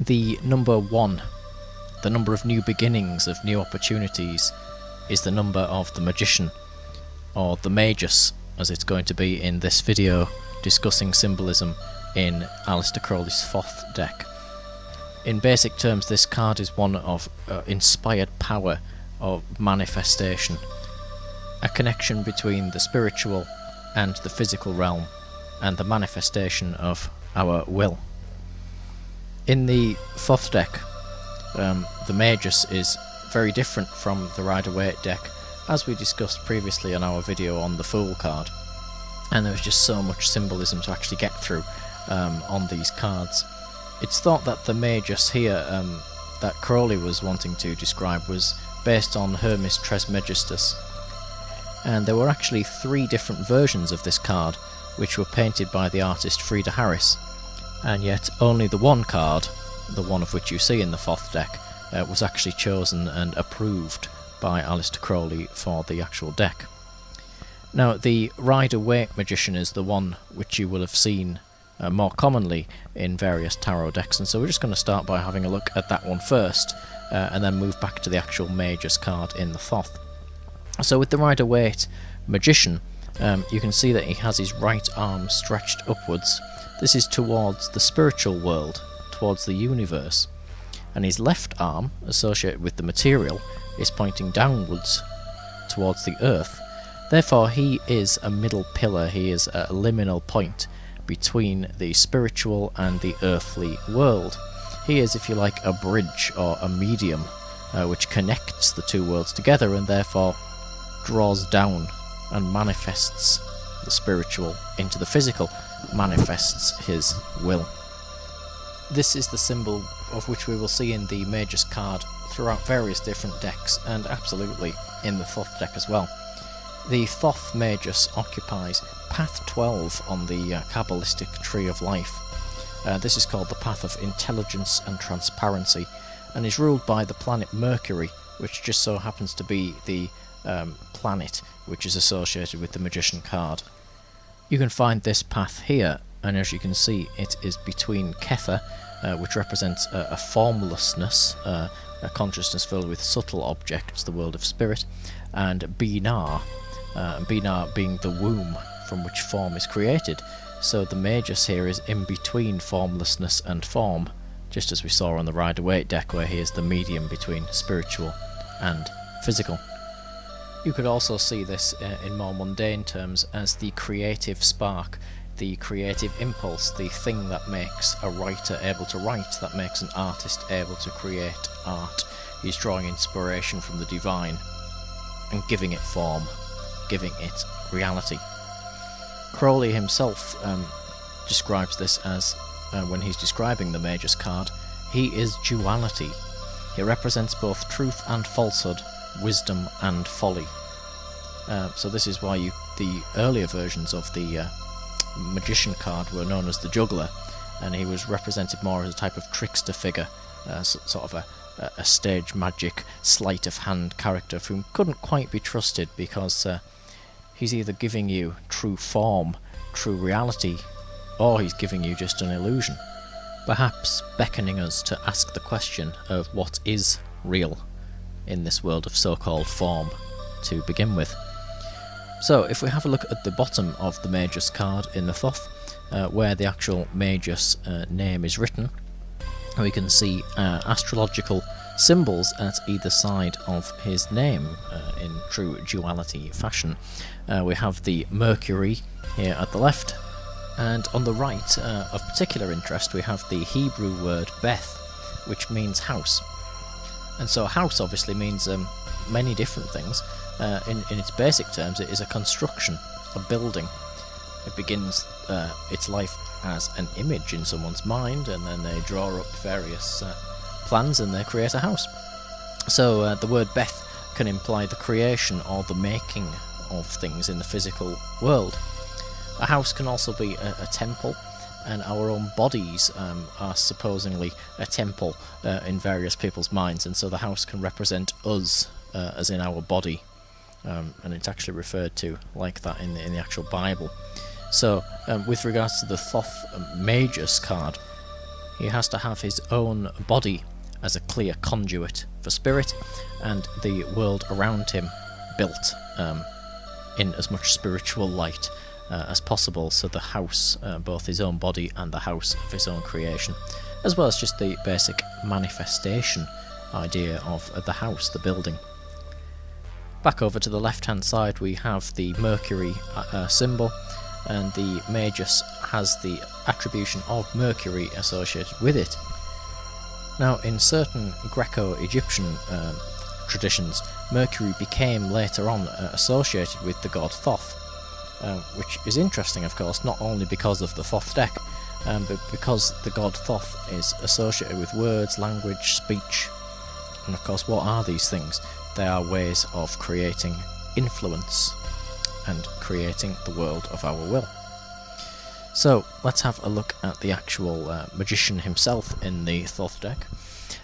The number 1, the number of new beginnings, of new opportunities, is the number of the magician, or the Magus, as it's going to be in this video discussing symbolism in Aleister Crowley's Thoth deck. In basic terms, this card is one of inspired power, or manifestation, a connection between the spiritual and the physical realm, and the manifestation of our will. In the Thoth deck, the Magus is very different from the Rider-Waite deck, as we discussed previously on our video on the Fool card, and there was just so much symbolism to actually get through on these cards. It's thought that the Magus here that Crowley was wanting to describe was based on Hermes Trismegistus, and there were actually 3 different versions of this card which were painted by the artist Frieda Harris, and yet only the one card, the one of which you see in the Thoth deck, was actually chosen and approved by Aleister Crowley for the actual deck. Now, the Rider-Waite Magician is the one which you will have seen more commonly in various tarot decks, and so we're just going to start by having a look at that one first, and then move back to the actual Magus card in the Thoth. So with the Rider-Waite Magician, you can see that he has his right arm stretched upwards. This is towards the spiritual world, towards the universe, and his left arm, associated with the material, is pointing downwards towards the earth. Therefore he is a middle pillar, he is a liminal point between the spiritual and the earthly world. He is, if you like, a bridge or a medium which connects the two worlds together, and therefore draws down and manifests the spiritual into the physical, manifests his will. This is the symbol of which we will see in the Magus card throughout various different decks, and absolutely in the Thoth deck as well. The Thoth Magus occupies Path 12 on the Kabbalistic Tree of Life. This is called the Path of Intelligence and Transparency, and is ruled by the planet Mercury, which just so happens to be the planet which is associated with the Magician card. You can find this path here, and as you can see, it is between Kether, which represents a formlessness, a consciousness filled with subtle objects, the world of spirit, and Binar, Binar being the womb from which form is created. So the Magus here is in between formlessness and form, just as we saw on the Rider-Waite deck, where he is the medium between spiritual and physical. You could also see this in more mundane terms as the creative spark, the creative impulse, the thing that makes a writer able to write, that makes an artist able to create art. He's drawing inspiration from the divine and giving it form, giving it reality. Crowley himself describes this as, when he's describing the Magus card, he is duality. He represents both truth and falsehood, wisdom and folly. So this is why the earlier versions of the Magician card were known as the Juggler, and he was represented more as a type of trickster figure, sort of a stage magic, sleight of hand character whom couldn't quite be trusted, because he's either giving you true form, true reality, or he's giving you just an illusion, perhaps beckoning us to ask the question of what is real in this world of so-called form to begin with. So if we have a look at the bottom of the Magus card in the Thoth, where the actual Magus name is written, we can see astrological symbols at either side of his name in true duality fashion. We have the Mercury here at the left, and on the right, of particular interest, we have the Hebrew word Beth, which means house. And so house obviously means many different things. In its basic terms, it is a construction, a building. It begins its life as an image in someone's mind, and then they draw up various plans and they create a house. So the word Beth can imply the creation or the making of things in the physical world. A house can also be a temple, and our own bodies are supposedly a temple in various people's minds, and so the house can represent us, as in our body, and it's actually referred to like that in the actual Bible. So with regards to the Thoth Magus card, he has to have his own body as a clear conduit for spirit, and the world around him built in as much spiritual light as possible, so the house, both his own body and the house of his own creation, as well as just the basic manifestation idea of the house, the building. Back over to the left hand side we have the Mercury symbol, and the Magus has the attribution of Mercury associated with it. Now, in certain Greco-Egyptian traditions, Mercury became later on associated with the god Thoth, which is interesting, of course, not only because of the Thoth deck, but because the god Thoth is associated with words, language, speech. And of course, what are these things? They are ways of creating influence and creating the world of our will. So let's have a look at the actual magician himself in the Thoth deck.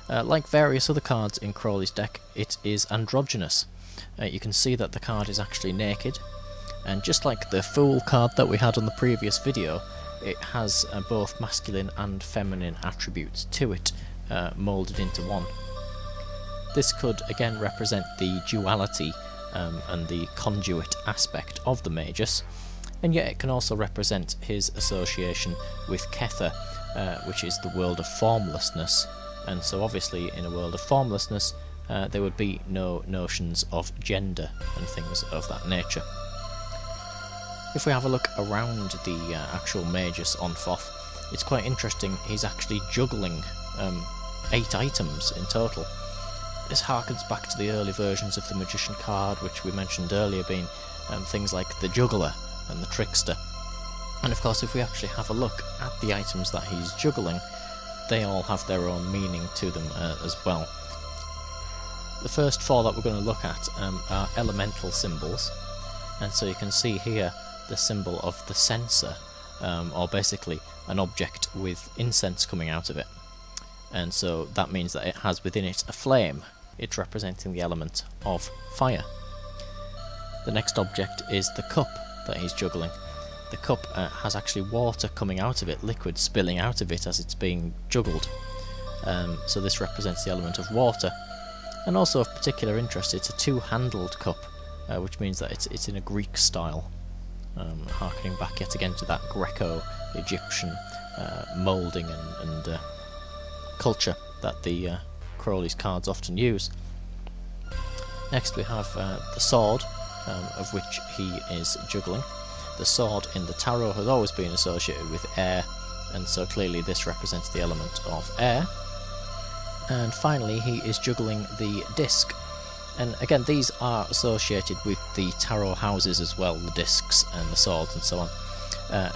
Like various other cards in Crowley's deck, it is androgynous. You can see that the card is actually naked, and just like the Fool card that we had on the previous video, it has both masculine and feminine attributes to it, moulded into one. This could again represent the duality and the conduit aspect of the Magus, and yet it can also represent his association with Kether, which is the world of formlessness, and so obviously in a world of formlessness there would be no notions of gender and things of that nature. If we have a look around the actual Magus on Thoth, it's quite interesting. He's actually juggling 8 items in total. This harkens back to the early versions of the Magician card, which we mentioned earlier, being things like the Juggler and the Trickster. And of course, if we actually have a look at the items that he's juggling, they all have their own meaning to them as well. The first 4 that we're going to look at are elemental symbols, and so you can see here the symbol of the censer, or basically an object with incense coming out of it, and so that means that it has within it a flame. It's representing the element of fire. The next object is the cup that he's juggling. The cup has actually water coming out of it, liquid spilling out of it as it's being juggled, so this represents the element of water. And also of particular interest, it's a 2-handled cup, which means that it's in a Greek style, harkening back yet again to that Greco-Egyptian moulding and culture that the Crowley's cards often use. Next we have the sword, of which he is juggling. The sword in the tarot has always been associated with air, and so clearly this represents the element of air. And finally he is juggling the disc, and again these are associated with the tarot houses as well, the discs and the swords and so on.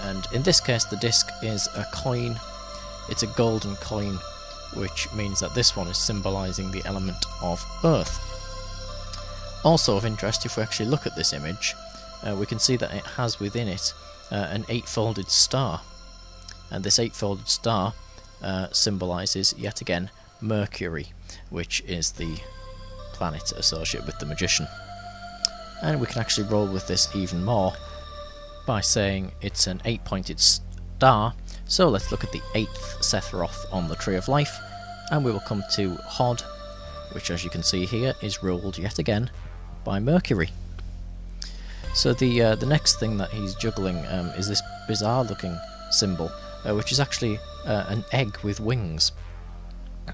And in this case the disc is a coin. It's a golden coin, which means that this one is symbolising the element of earth. Also of interest, if we actually look at this image, we can see that it has within it an 8-folded star, and this 8-folded star symbolises yet again Mercury, which is the planet associated with the magician. And we can actually roll with this even more by saying it's an 8-pointed star. So let's look at the 8th Sephiroth on the Tree of Life, and we will come to Hod, which as you can see here is ruled yet again by Mercury. So the next thing that he's juggling is this bizarre looking symbol, which is actually an egg with wings.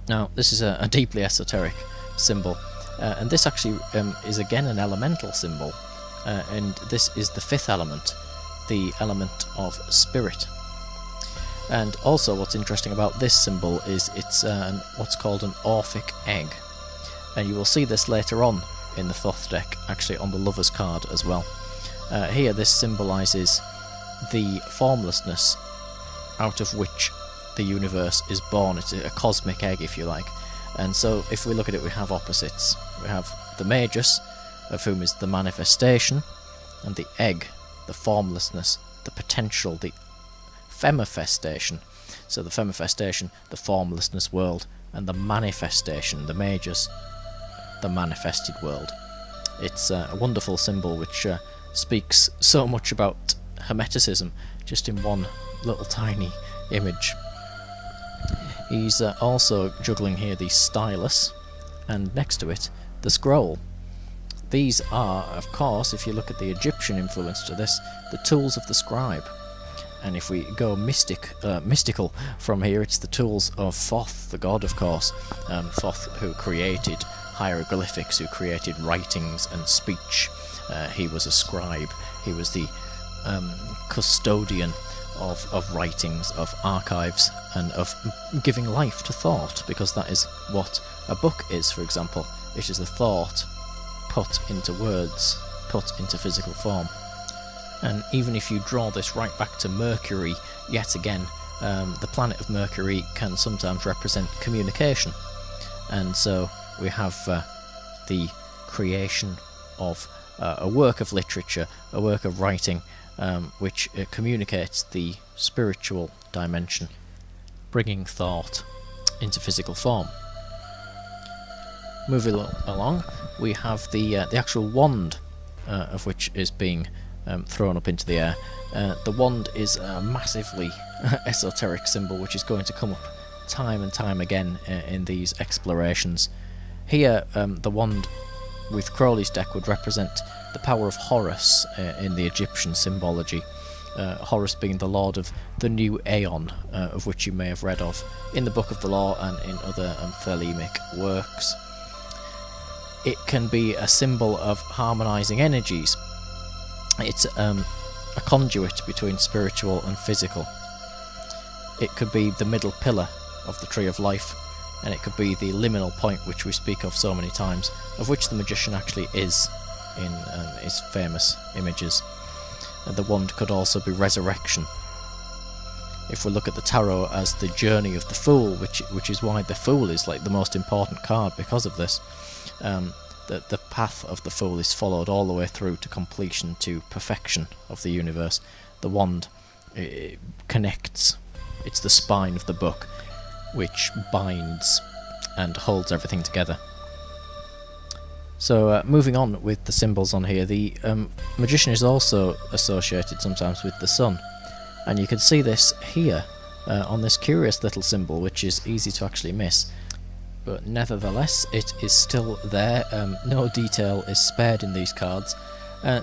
Now this is a deeply esoteric symbol, and this actually is again an elemental symbol, and this is the 5th element, the element of spirit. And also what's interesting about this symbol is it's what's called an Orphic egg, and you will see this later on in the Thoth deck, actually on the Lover's card as well. Here this symbolises the formlessness out of which the universe is born. It's a cosmic egg, if you like. And so if we look at it, we have opposites. We have the Magus, of whom is the manifestation, and the egg, the formlessness, the potential, the femifestation. So the femifestation, the formlessness world, and the manifestation, the Magus, the manifested world. It's a wonderful symbol which speaks so much about Hermeticism just in one little tiny image. He's also juggling here the stylus, and next to it, the scroll. These are, of course, if you look at the Egyptian influence to this, the tools of the scribe. And if we go mystical from here, it's the tools of Thoth, the god, of course. Thoth, who created hieroglyphics, who created writings and speech. He was a scribe. He was the custodian of writings, of archives, and of giving life to thought, because that is what a book is, for example. It is a thought put into words, put into physical form. And even if you draw this right back to Mercury, yet again, the planet of Mercury can sometimes represent communication. And so we have the creation of a work of literature, a work of writing, which communicates the spiritual dimension, bringing thought into physical form. Moving along, we have the actual wand, of which is being thrown up into the air. The wand is a massively esoteric symbol which is going to come up time and time again in these explorations. Here, the wand with Crowley's deck would represent the power of Horus in the Egyptian symbology. Horus being the lord of the new Aeon, of which you may have read of in the Book of the Law and in other Thelemic works. It can be a symbol of harmonizing energies. It's a conduit between spiritual and physical. It could be the middle pillar of the Tree of Life, and it could be the liminal point which we speak of so many times, of which the magician actually is in his famous images. The wand could also be resurrection. If we look at the tarot as the journey of the fool, which is why the fool is like the most important card because of this, the path of the fool is followed all the way through to completion, to perfection of the universe. The wand connects. It's the spine of the book which binds and holds everything together. So moving on with the symbols on here, the magician is also associated sometimes with the sun, and you can see this here on this curious little symbol which is easy to actually miss, but nevertheless it is still there. No detail is spared in these cards.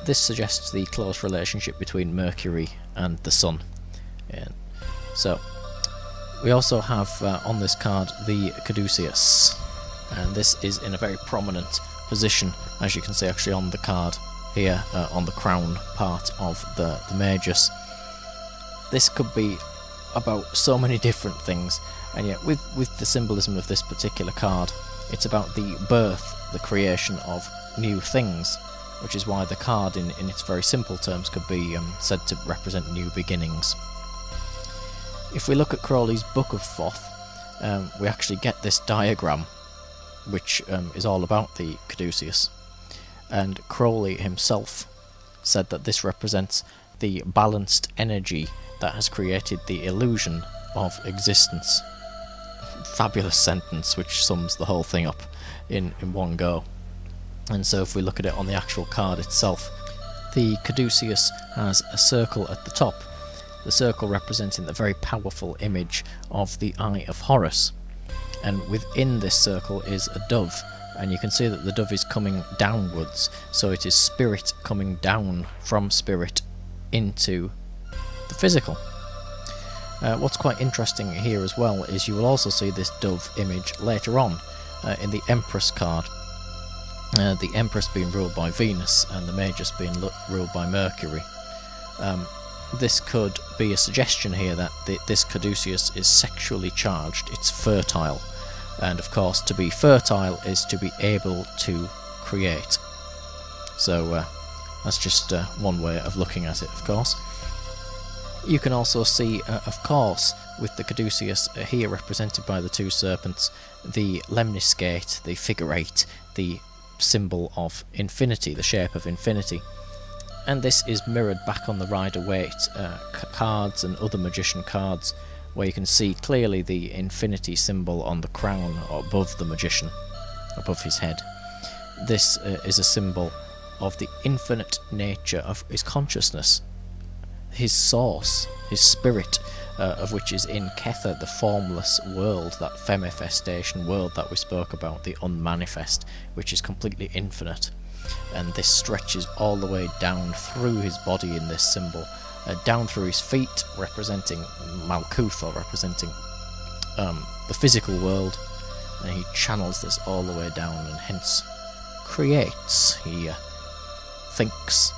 This suggests the close relationship between Mercury and the sun. So we also have on this card the caduceus, and this is in a very prominent position, as you can see actually on the card here, on the crown part of the Magus. This could be about so many different things, and yet with the symbolism of this particular card, it's about the birth, the creation of new things, which is why the card in its very simple terms could be said to represent new beginnings. If we look at Crowley's Book of Thoth, we actually get this diagram which is all about the caduceus, and Crowley himself said that this represents the balanced energy that has created the illusion of existence. Fabulous sentence which sums the whole thing up in one go. And so if we look at it on the actual card itself, the caduceus has a circle at the top, the circle representing the very powerful image of the Eye of Horus. And within this circle is a dove, and you can see that the dove is coming downwards, so it is spirit coming down from spirit into the physical. What's quite interesting here as well is you will also see this dove image later on in the Empress card. The Empress being ruled by Venus and the Magus being ruled by Mercury. This could be a suggestion here that this caduceus is sexually charged, it's fertile, and of course to be fertile is to be able to create. So that's just one way of looking at it, of course. You can also see, of course, with the caduceus here represented by the two serpents, the lemniscate, the figure 8, the symbol of infinity, the shape of infinity. And this is mirrored back on the Rider-Waite cards and other magician cards, where you can see clearly the infinity symbol on the crown above the magician, above his head. This is a symbol of the infinite nature of his consciousness, his source, his spirit, of which is in Kether, the formless world, that femifestation world that we spoke about, the unmanifest, which is completely infinite. And this stretches all the way down through his body in this symbol, down through his feet, representing Malkuth, or representing the physical world, and he channels this all the way down, and hence creates. He thinks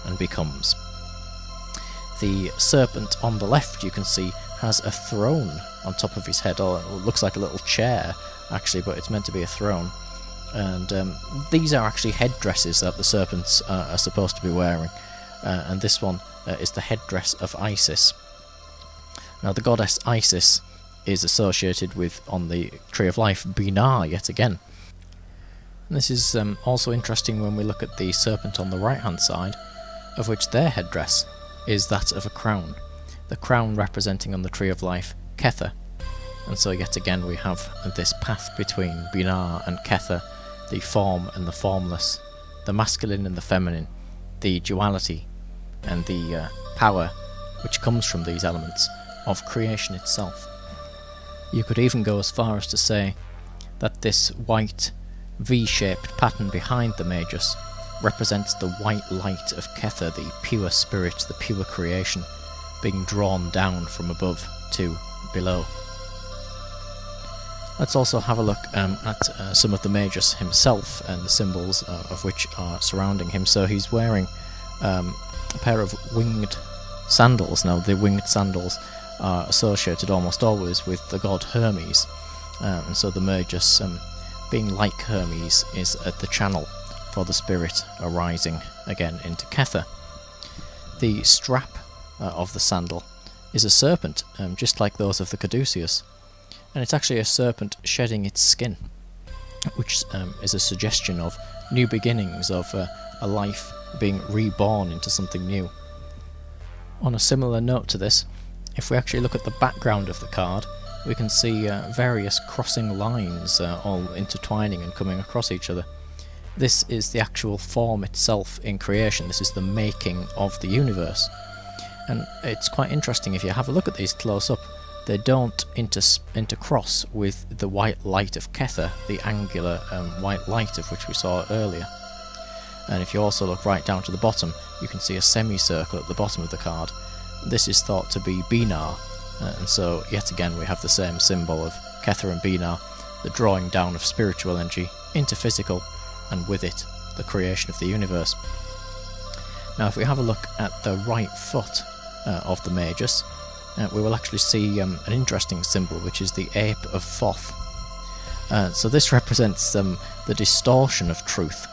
and becomes. The serpent on the left, you can see, has a throne on top of his head, or it looks like a little chair actually, but it's meant to be a throne. And these are actually headdresses that the serpents are supposed to be wearing, and this one is the headdress of Isis. Now the goddess Isis is associated with, on the Tree of Life, Binah yet again. And this is also interesting when we look at the serpent on the right hand side, of which their headdress is that of a crown, the crown representing on the Tree of Life Kether. And so yet again we have this path between Binah and Kether, the form and the formless, the masculine and the feminine, the duality and the power which comes from these elements of creation itself. You could even go as far as to say that this white V-shaped pattern behind the Magus represents the white light of Kether, the pure spirit, the pure creation, being drawn down from above to below. Let's also have a look at some of the Magus himself and the symbols of which are surrounding him. So he's wearing a pair of winged sandals. Now the winged sandals are associated almost always with the god Hermes, and so the Magus, being like Hermes, is at the channel for the spirit arising again into Kether. The strap of the sandal is a serpent, just like those of the caduceus, and it's actually a serpent shedding its skin, which is a suggestion of new beginnings, of a life being reborn into something new. On a similar note to this, if we actually look at the background of the card, we can see various crossing lines all intertwining and coming across each other. This is the actual form itself in creation. This is the making of the universe. And it's quite interesting if you have a look at these close up. They don't intercross with the white light of Kether, the angular white light of which we saw earlier. And if you also look right down to the bottom, you can see a semicircle at the bottom of the card. This is thought to be Binah, and so yet again we have the same symbol of Kether and Binah, the drawing down of spiritual energy into physical, and with it the creation of the universe. Now if we have a look at the right foot of the Magus, we will actually see an interesting symbol, which is the ape of Thoth. So this represents the distortion of truth.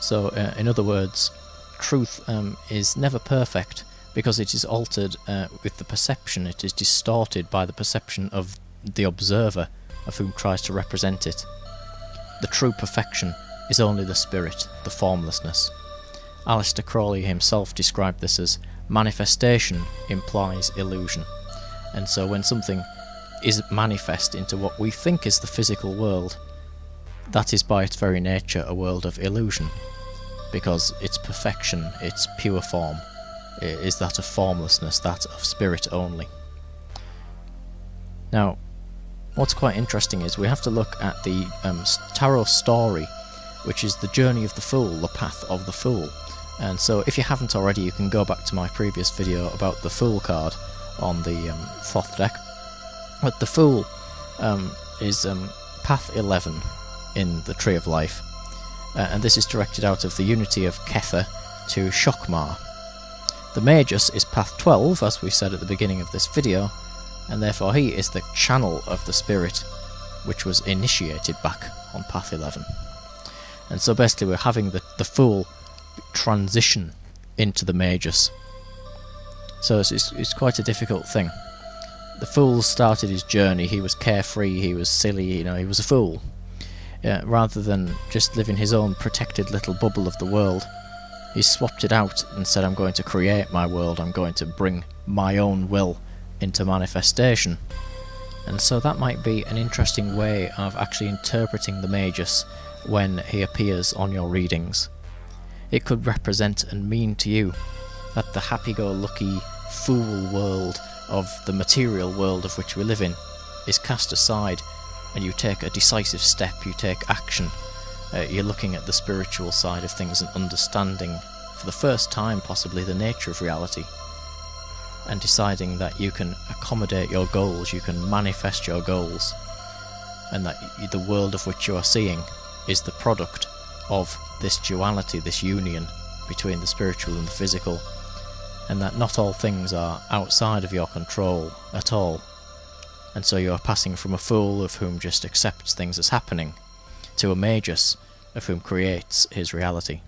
So in other words, truth is never perfect because it is altered with the perception. It is distorted by the perception of the observer, of whom tries to represent it. The true perfection is only the spirit, the formlessness. Aleister Crowley himself described this as manifestation implies illusion. And so when something is manifest into what we think is the physical world, that is by its very nature a world of illusion, because its perfection, its pure form, is that of formlessness, that of spirit only. Now, what's quite interesting is we have to look at the tarot story, which is the journey of the fool, the path of the fool. And so if you haven't already, you can go back to my previous video about the Fool card on the Thoth deck. But the Fool is path 11 in the Tree of Life, and this is directed out of the unity of Kether to Shokmar. The Magus is path 12, as we said at the beginning of this video, and therefore he is the channel of the spirit which was initiated back on path 11. And so basically we're having the Fool transition into the Magus. So it's quite a difficult thing. The Fool started his journey, he was carefree, he was silly, he was a fool. Rather than just living his own protected little bubble of the world, he swapped it out and said, I'm going to create my world, I'm going to bring my own will into manifestation. And so that might be an interesting way of actually interpreting the Magus when he appears on your readings. It could represent and mean to you that the happy-go-lucky, fool world of the material world of which we live in is cast aside, and you take a decisive step, you take action. You're looking at the spiritual side of things and understanding for the first time possibly the nature of reality, and deciding that you can accommodate your goals, you can manifest your goals, and that the world of which you are seeing is the product of this duality, this union between the spiritual and the physical, and that not all things are outside of your control at all. And so you are passing from a fool of whom just accepts things as happening to a Magus of whom creates his reality.